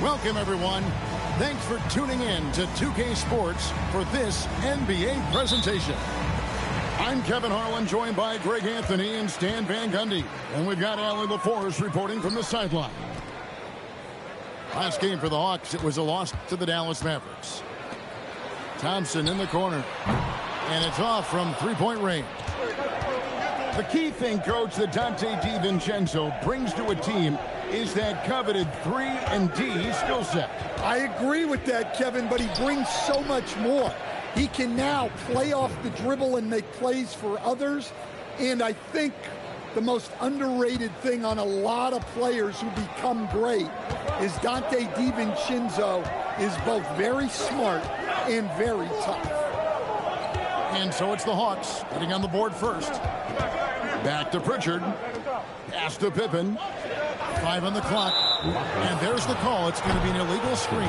Welcome, everyone. Thanks for tuning in to 2K Sports for this NBA presentation. I'm Kevin Harlan, joined by Greg Anthony and Stan Van Gundy. And we've got Allie LaForce reporting from the sideline. Last game for the Hawks, it was a loss to the Dallas Mavericks. Thompson in the corner. And it's off from three-point range. The key thing, Coach, that Donte DiVincenzo brings to a team is that coveted 3-and-D skill set. I agree with that, Kevin, but he brings so much more. He can now play off the dribble and make plays for others. And I think the most underrated thing on a lot of players who become great is Donte DiVincenzo is both very smart and very tough. And so it's the Hawks getting on the board first. Back to Pritchard. Pass to Pippen. 5 on the clock. And there's the call. It's going to be an illegal screen.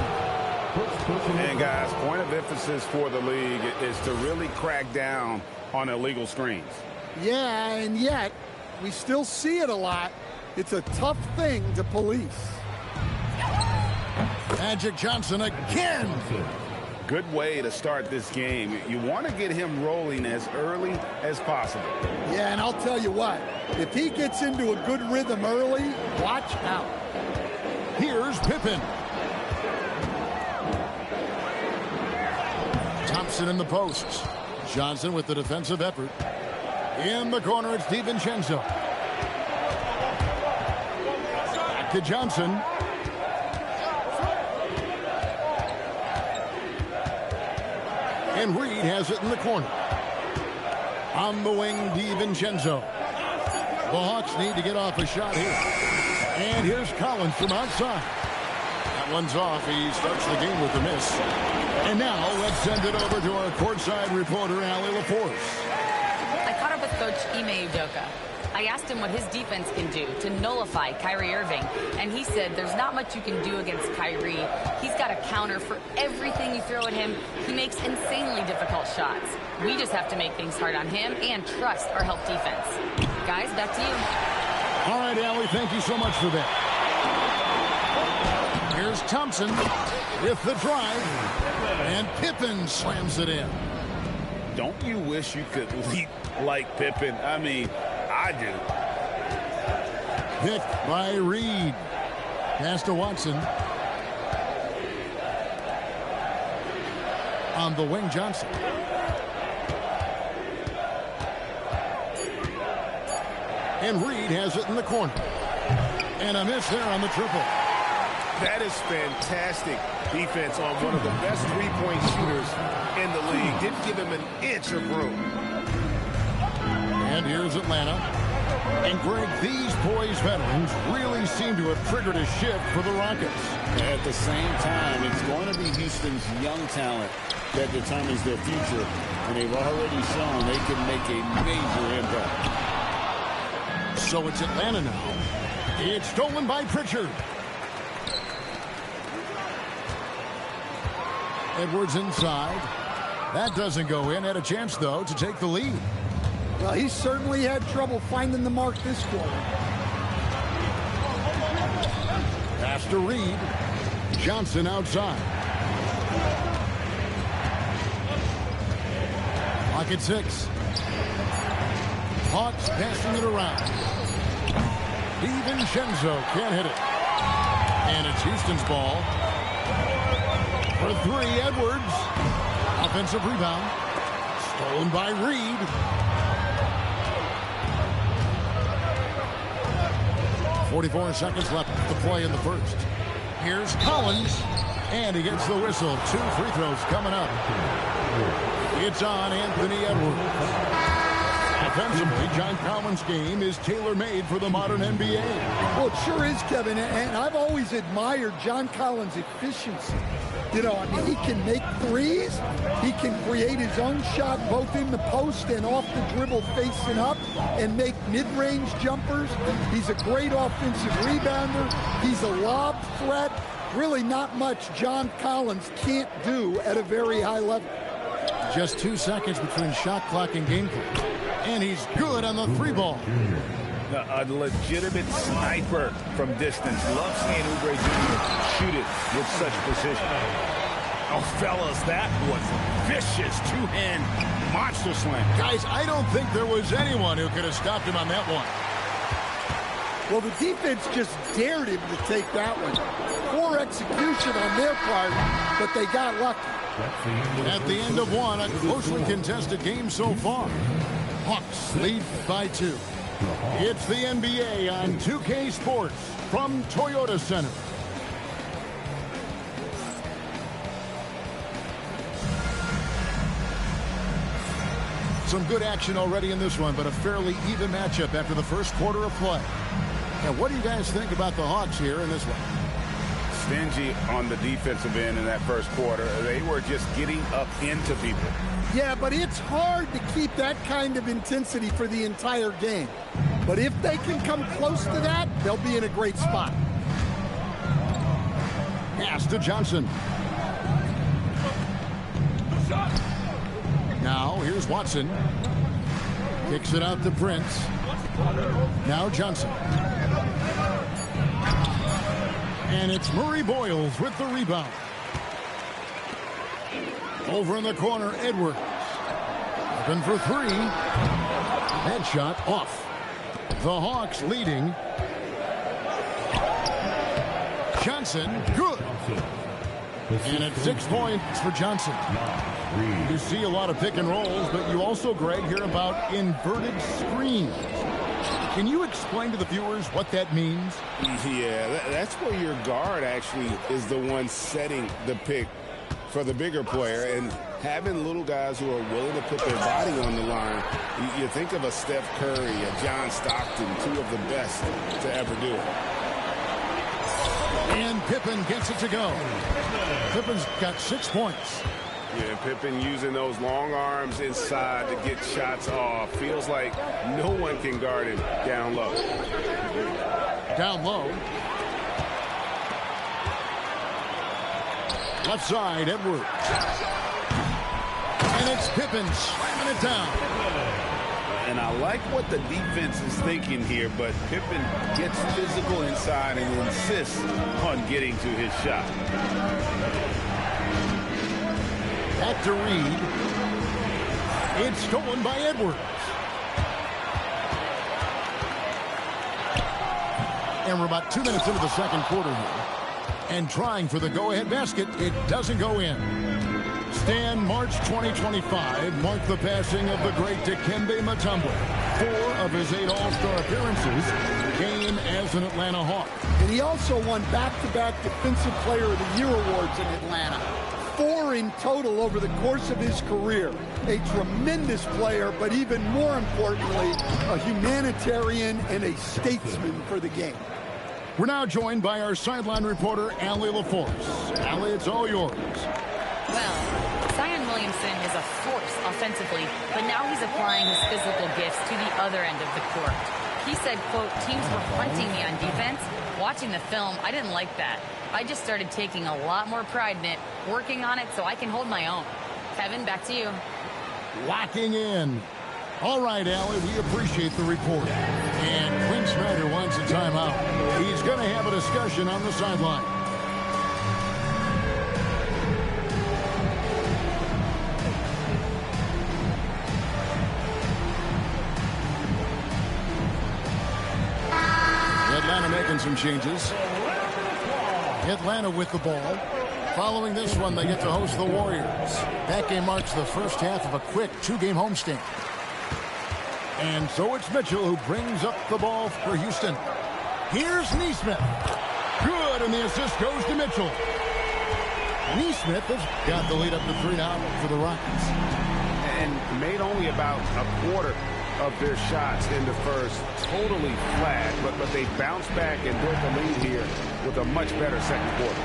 And, guys, point of emphasis for the league is to really crack down on illegal screens. Yeah, and yet we still see it a lot. It's a tough thing to police. Magic Johnson again. Good way to start this game. You want to get him rolling as early as possible. Yeah, and I'll tell you what, if he gets into a good rhythm early, watch out. Here's Pippen. Thompson in the posts. Johnson with the defensive effort. In the corner, it's DiVincenzo. Back to Johnson. And Reed has it in the corner. On the wing, DiVincenzo. The Hawks need to get off a shot here. And here's Collins from outside. That one's off. He starts the game with a miss. And now let's send it over to our courtside reporter, Allie LaForce. I caught up with Coach Ime Udoka. I asked him what his defense can do to nullify Kyrie Irving, and he said there's not much you can do against Kyrie. He's got a counter for everything you throw at him. He makes insanely difficult shots. We just have to make things hard on him and trust our help defense. Guys, back to you. All right, Allie, thank you so much for that. Here's Thompson with the drive, and Pippen slams it in. Don't you wish you could leap like Pippen? I mean, I do. Picked by Reed. Pass to Watson. On the wing, Johnson. And Reed has it in the corner. And a miss there on the triple. That is fantastic defense on one of the best three-point shooters in the league. Didn't give him an inch of room. And here's Atlanta. And Greg, these poised veterans really seem to have triggered a shift for the Rockets. At the same time, it's going to be Houston's young talent that determines their future. And they've already shown they can make a major impact. So it's Atlanta now. It's stolen by Pritchard. Edwards inside. That doesn't go in. Had a chance, though, to take the lead. Well, he certainly had trouble finding the mark this quarter. Pass to Reed. Johnson outside. Clock at 6. Hawks passing it around. DiVincenzo can't hit it. And it's Houston's ball. For 3, Edwards. Offensive rebound. Stolen by Reed. .44 seconds left to play in the first. Here's Collins. And he gets the whistle. 2 free throws coming up. It's on Anthony Edwards. Offensively, John Collins' game is tailor-made for the modern NBA. Well, it sure is, Kevin, and I've always admired John Collins' efficiency. You know, I mean, he can make threes. He can create his own shot both in the post and off the dribble facing up and make mid-range jumpers. He's a great offensive rebounder. He's a lob threat. Really not much John Collins can't do at a very high level. Just 2 seconds between shot clock and game clock. And he's good on the 3 ball. A legitimate sniper from distance. Love seeing Oubre Jr. shoot it with such precision. Oh, fellas, that was a vicious two-hand monster slam. Guys, I don't think there was anyone who could have stopped him on that one. Well, the defense just dared him to take that one. Poor execution on their part, but they got lucky. At the end of one, a closely contested game so far. Hawks lead by 2. It's the NBA on 2K Sports from Toyota Center. Some good action already in this one, but a fairly even matchup after the first quarter of play. And what do you guys think about the Hawks here in this one? Stingy on the defensive end in that first quarter. They were just getting up into people. Yeah, but it's hard to keep that kind of intensity for the entire game. But if they can come close to that, they'll be in a great spot. Pass to Johnson. Now, here's Watson. Kicks it out to Prince. Now Johnson. And it's Murray Boyles with the rebound. Over in the corner, Edwards. Open for 3. That shot off. The Hawks leading. Johnson, good. And it's 6 points for Johnson. You see a lot of pick and rolls, but you also, Greg, hear about inverted screens. Can you explain to the viewers what that means? Yeah, that's where your guard actually is the one setting the pick for the bigger player, and having little guys who are willing to put their body on the line. You think of a Steph Curry, a John Stockton, 2 of the best to ever do it. And Pippen gets it to go. Pippen's got 6 points. Yeah, Pippen using those long arms inside to get shots off. Feels like no one can guard him down low. Down low. Left side, Edwards. And it's Pippen slamming it down. And I like what the defense is thinking here, but Pippen gets physical inside and insists on getting to his shot. Back to Reed. It's stolen by Edwards. And we're about 2 minutes into the second quarter here. And trying for the go-ahead basket, it doesn't go in. Stan, March 2025 marked the passing of the great Dikembe Mutombo. 4 of his 8 All-Star appearances came as an Atlanta Hawk. And he also won back-to-back Defensive Player of the Year awards in Atlanta. 4 in total over the course of his career. A tremendous player, but even more importantly, a humanitarian and a statesman for the game. We're now joined by our sideline reporter, Allie LaForce. Allie, it's all yours. Well, Zion Williamson is a force offensively, but now he's applying his physical gifts to the other end of the court. He said, quote, teams were hunting me on defense. Watching the film, I didn't like that. I just started taking a lot more pride in it, working on it so I can hold my own. Kevin, back to you. Locking in. All right, Allie, we appreciate the report. And Quinn Snyder wants a timeout. He's going to have a discussion on the sideline. Atlanta making some changes. Atlanta with the ball. Following this one, they get to host the Warriors. That game marks the first half of a quick 2-game homestand. And so it's Mitchell who brings up the ball for Houston. Here's Nesmith. Good, and the assist goes to Mitchell. Nesmith has got the lead up to 3 now for the Rockets. And made only about a quarter of their shots in the first. Totally flat, but they bounced back and built a lead here with a much better second quarter.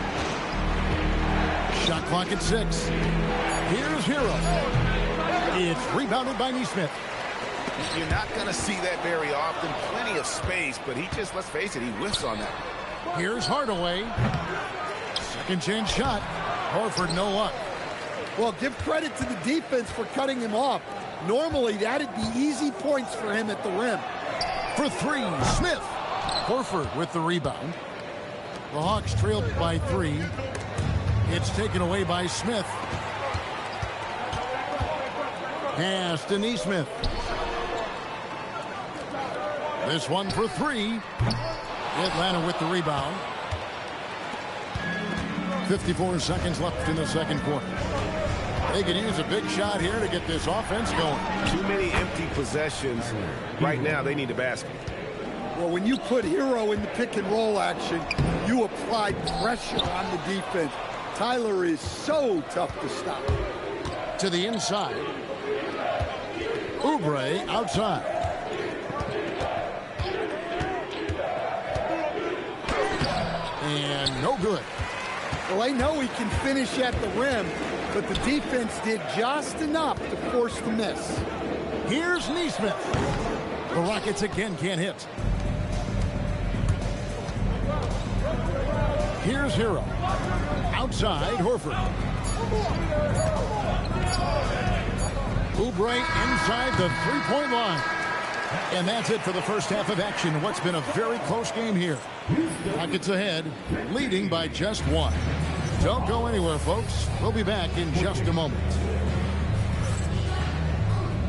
Shot clock at 6. Here's Hero. It's rebounded by Nesmith. You're not going to see that very often. Plenty of space, but he just, let's face it, he whiffs on that. Here's Hardaway. Second chance shot. Horford, no luck. Well, give credit to the defense for cutting him off. Normally, that'd be easy points for him at the rim. For 3, Smith. Horford with the rebound. The Hawks trailed by 3. It's taken away by Smith. Pass to Neesmith. This one for three. Atlanta with the rebound. 54 seconds left in the second quarter. They can use a big shot here to get this offense going. Too many empty possessions. Right now, they need a basket. Well, when you put Hero in the pick and roll action, you apply pressure on the defense. Tyler is so tough to stop. To the inside. Oubre outside. And no good. Well, they know he can finish at the rim, but the defense did just enough to force the miss. Here's Neesmith. The Rockets again can't hit. Here's Hero. Outside, Horford. Oubre inside the three-point line. And that's it for the first half of action. What's been a very close game here. Rockets ahead, leading by just one. Don't go anywhere, folks. We'll be back in just a moment.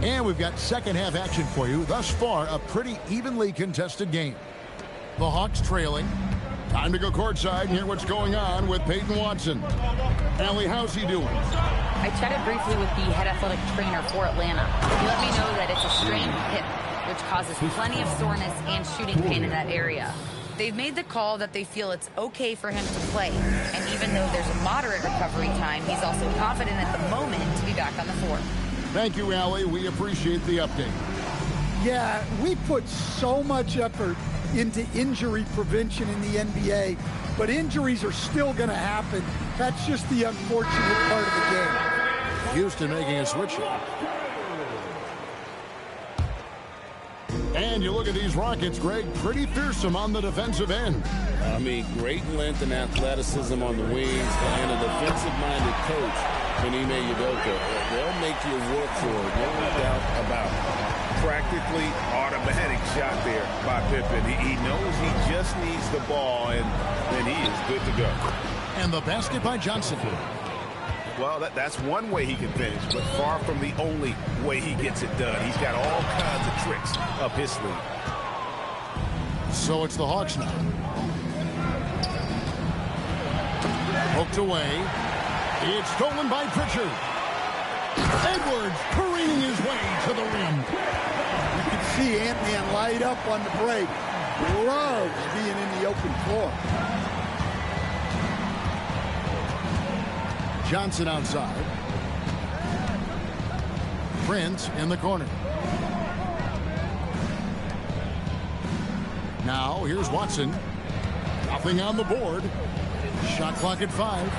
And we've got second half action for you. Thus far, a pretty evenly contested game. The Hawks trailing. Time to go courtside and hear what's going on with Peyton Watson. Allie, how's he doing? I chatted briefly with the head athletic trainer for Atlanta. He let me know that it's a strained hip, which causes plenty of soreness and shooting pain in that area. They've made the call that they feel it's okay for him to play. And even though there's a moderate recovery time, he's also confident at the moment to be back on the floor. Thank you, Allie. We appreciate the update. Yeah, we put so much effort into injury prevention in the NBA, but injuries are still going to happen. That's just the unfortunate part of the game. Houston making a switch. And you look at these Rockets, Greg, pretty fearsome on the defensive end. I mean, great length and athleticism on the wings, and a defensive-minded coach in Ime Udoka. They'll make you work for it, no doubt about it. Practically automatic shot there by Pippen. He knows he just needs the ball, and then he is good to go. And the basket by Johnson. Well, that's one way he can finish, but far from the only way he gets it done. He's got all kinds of tricks up his sleeve. So it's the Hawks now. Poked away. It's stolen by Pritchard. Edwards careening his way to the rim. You can see Ant-Man light up on the break. Loves being in the open floor. Johnson outside. Prince in the corner. Now here's Watson. Nothing on the board. Shot clock at 5.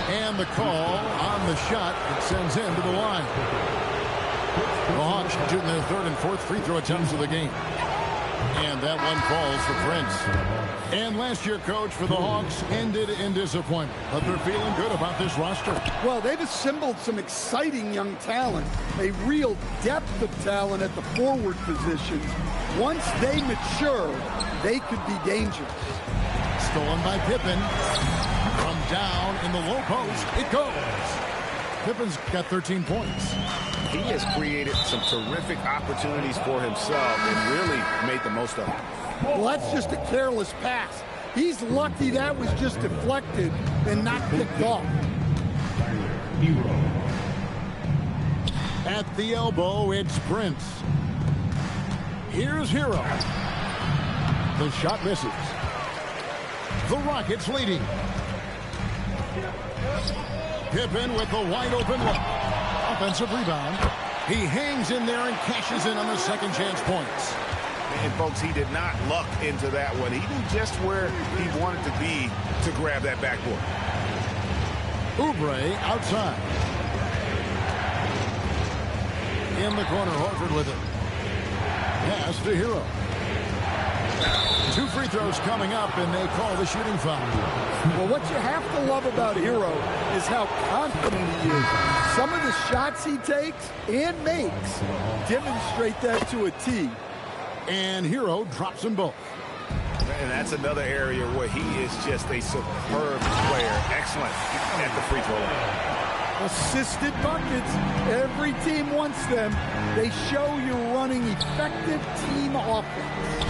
And the call on the shot that sends him to the line. The Hawks shooting their third and fourth free throw attempts of the game. And that one falls for Prince. And last year, coach, for the Hawks ended in disappointment. But they're feeling good about this roster. Well, they've assembled some exciting young talent, a real depth of talent at the forward positions. Once they mature, they could be dangerous. Stolen by Pippen. From down in the low post, it goes. Pippen's got 13 points. He has created some terrific opportunities for himself and really made the most of it. Well, that's just a careless pass. He's lucky that was just deflected and not picked off. At the elbow, it's Prince. Here's Hero. The shot misses. The Rockets leading. Pippen with the wide open look. Offensive rebound. He hangs in there and cashes in on the second chance points. And folks, he did not luck into that one. He knew just where he wanted to be to grab that backboard. Oubre outside. In the corner, Horford with it. Pass to Hero. 2 free throws coming up, and they call the shooting foul. Well, what you have to love about Hero is how confident he is. Some of the shots he takes and makes demonstrate that to a T. And Hero drops them both. And that's another area where he is just a superb player. Excellent at the free throw line. Assisted buckets. Every team wants them. They show you're running effective team offense.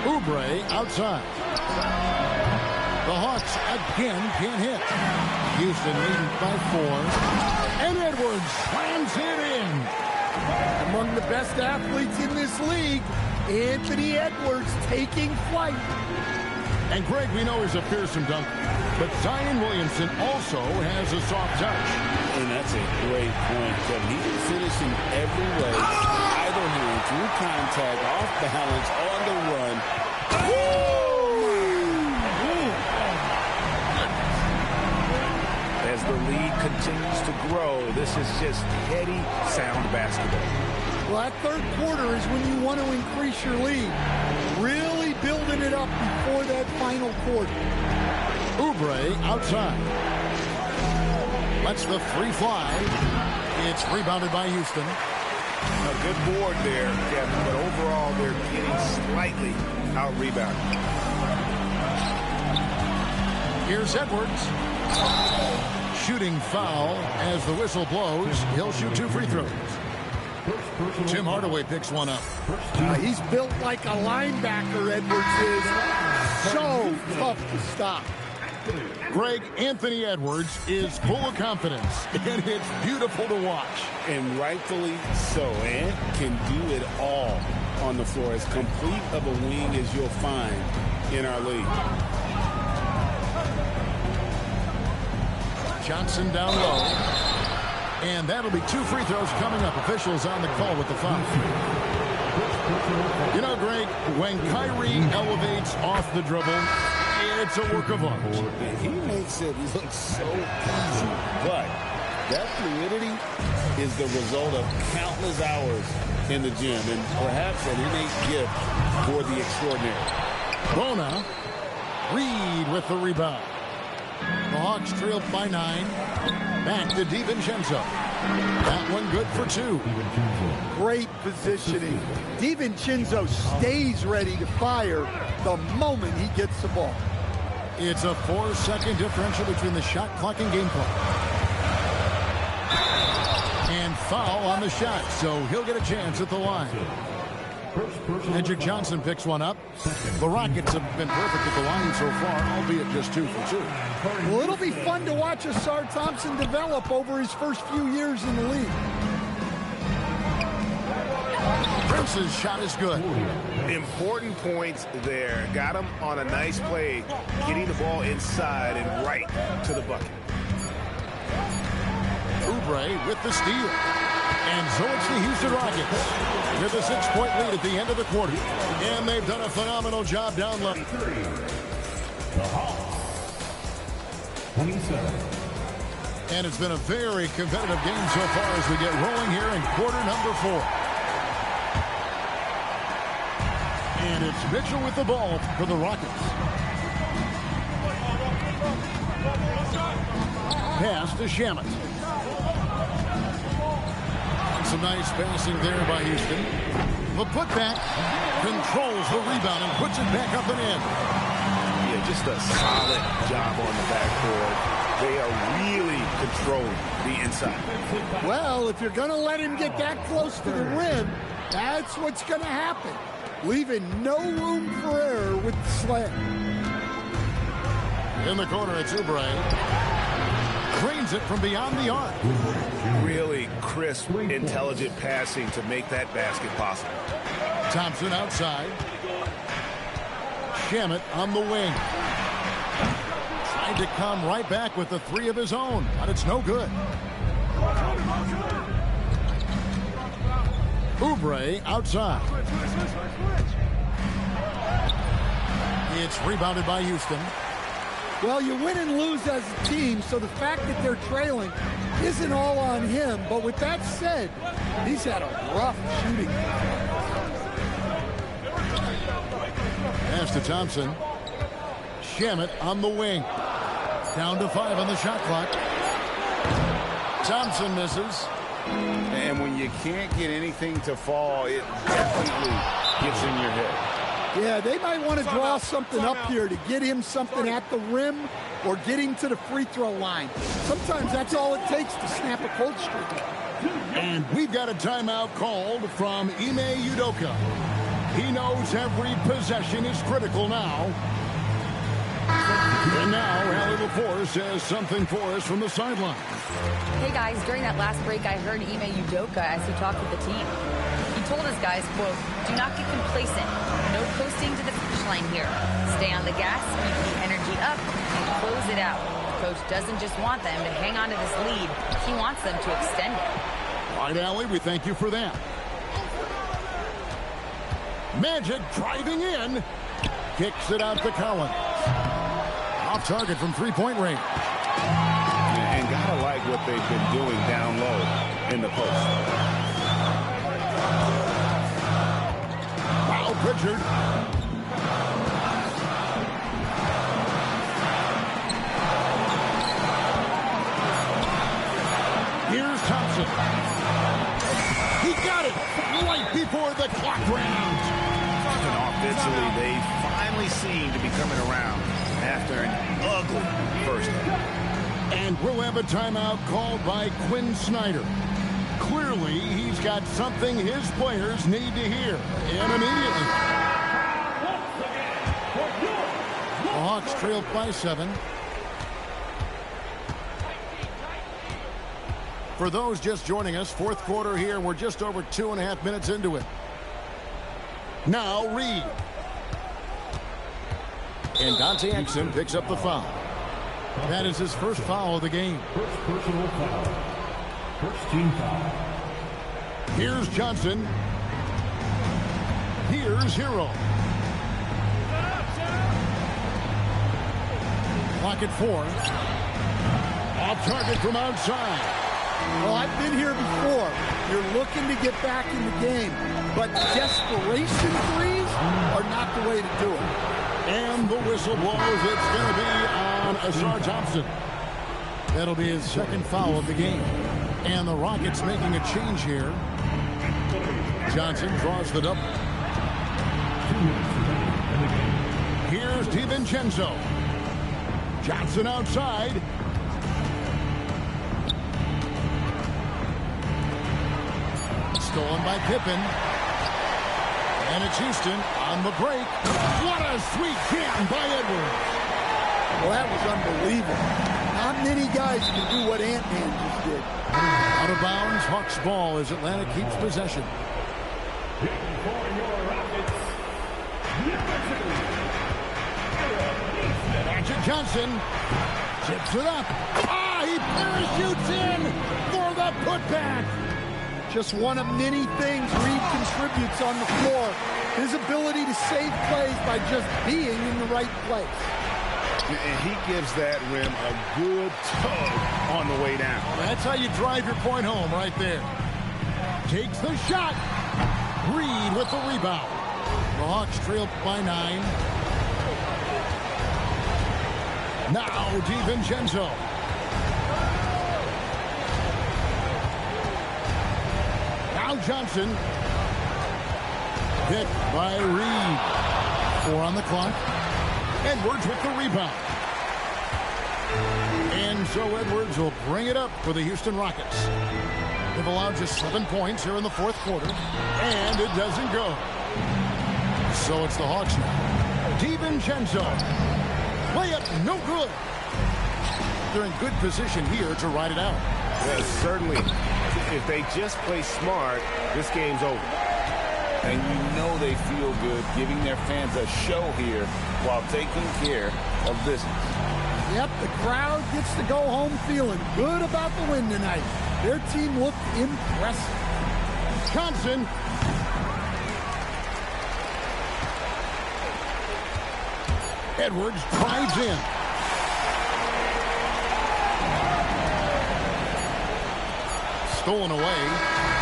Oubre outside. The Hawks again can't hit. Houston leading by 4. And Edwards slams it in. Among the best athletes in this league, Anthony Edwards taking flight. And Greg, we know he's a fearsome dunker, but Zion Williamson also has a soft touch. And that's a great point, Kevin. He can finish in every way, either hand, through contact, off balance, on the run. As the lead continues to grow, this is just heady, sound basketball. Well, that third quarter is when you want to increase your lead. Really building it up before that final quarter. Oubre outside. Lets the three fly. It's rebounded by Houston. A good board there, Kevin, but overall they're getting slightly out-rebounded. Here's Edwards. Shooting foul as the whistle blows. He'll shoot 2 free throws. Tim Hardaway picks one up. He's built like a linebacker, Edwards is. So tough to stop. Greg, Anthony Edwards is full of confidence, and it's beautiful to watch. And rightfully so. Ant can do it all on the floor. As complete of a wing as you'll find in our league. Johnson down low. And that'll be 2 free throws coming up. Officials on the call with the foul. You know, Greg, when Kyrie elevates off the dribble, it's a work of art. He makes it look so easy. But that fluidity is the result of countless hours in the gym and perhaps an innate gift for the extraordinary. Bona, Reed with the rebound. The Hawks trailed by 9. Back to DiVincenzo. That one good for 2. Great positioning. DiVincenzo stays ready to fire the moment he gets the ball. It's a 4-second differential between the shot clock and game clock. And foul on the shot, so he'll get a chance at the line. Magic Johnson picks one up. The Rockets have been perfect at the line so far, albeit just 2 for 2. Well, it'll be fun to watch Ausar Thompson develop over his first few years in the league. Prince's shot is good. Important points there. Got him on a nice play, getting the ball inside and right to the bucket. Oubre with the steal. And so it's the Houston Rockets with a 6-point lead at the end of the quarter. And they've done a phenomenal job down low. And it's been a very competitive game so far as we get rolling here in quarter number 4. And it's Mitchell with the ball for the Rockets. Pass to Shamet. Some nice passing there by Houston. The putback controls the rebound and puts it back up and in. Yeah, just a solid job on the backboard. They are really controlling the inside. Well, if you're going to let him get that close to the rim, that's what's going to happen. Leaving no room for error with the slam. In the corner, it's Oubre. Cranes it from beyond the arc. Really crisp, intelligent passing to make that basket possible. Thompson outside. Shamet on the wing. Tried to come right back with the 3 of his own, but it's no good. Oubre outside. It's rebounded by Houston. Well, you win and lose as a team, so the fact that they're trailing isn't all on him. But with that said, he's had a rough shooting. Pass to Thompson. Shamet on the wing. Down to 5 on the shot clock. Thompson misses. And when you can't get anything to fall, it definitely gets in your head. Yeah, they might want to draw something up here to get him something at the rim or get him to the free throw line. Sometimes that's all it takes to snap a cold streak. And we've got a timeout called from Ime Udoka. He knows every possession is critical now. And now, Allie LaForce has something for us from the sideline. Hey guys, during that last break, I heard Ime Udoka as he talked with the team. He told his guys, quote, "Do not get complacent. No coasting to the finish line here. Stay on the gas, keep the energy up, and close it out." The coach doesn't just want them to hang on to this lead. He wants them to extend it. All right, Allie, we thank you for that. Magic driving in. Kicks it out to Collins. Off target from three-point range. And gotta like what they've been doing down low in the post. Wow, Pritchard. Here's Thompson. He got it right before the clock rounds. And offensively, they finally seem to be coming around after an ugly first half. And we'll have a timeout called by Quinn Snyder. Clearly, he's got something his players need to hear, and immediately. The Hawks trail by 7. For those just joining us, fourth quarter here, and we're just over 2.5 minutes into it. Now Reed. And Dante Exum picks up the foul. That is his first foul of the game. First personal foul. First team foul. Here's Johnson. Here's Hero. Clock at 4. Off target from outside. Well, I've been here before. You're looking to get back in the game, but desperation threes are not the way to do it. And the whistle blows. It's going to be on Asar Thompson. That'll be his second foul of the game. And the Rockets making a change here. Johnson draws the double. Here's DiVincenzo. Johnson outside. Stolen by Pippen. And it's Houston on the break. What a sweet jam by Edwards. Well, that was unbelievable. Not many guys can do what Ant-Man just did. Out of bounds, Hawks ball as Atlanta keeps possession. Magic Johnson tips it up. He parachutes in for the putback. Just one of many things Reed contributes on the floor. His ability to save plays by just being in the right place. And he gives that rim a good tug on the way down. That's how you drive your point home right there. Takes the shot. Reed with the rebound. The Hawks trail by 9. Now DiVincenzo. Now Johnson. Hit by Reed. 4 on the clock. Edwards with the rebound. And so Edwards will bring it up for the Houston Rockets. They've allowed just 7 points here in the fourth quarter. And it doesn't go. So it's the Hawks now. DiVincenzo. Layup no good. They're in good position here to ride it out. Well, certainly, if they just play smart, this game's over. And you know they feel good giving their fans a show here while taking care of business. Yep, the crowd gets to go home feeling good about the win tonight. Their team looked impressive. Johnson. Edwards drives in. Stolen away.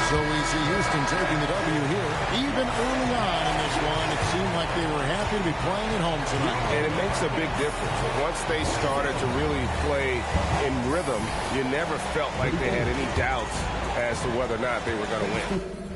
So we see Houston taking the W here. Even early on in this one, it seemed like they were happy to be playing at home tonight. And it makes a big difference. Once they started to really play in rhythm, you never felt like they had any doubts as to whether or not they were going to win.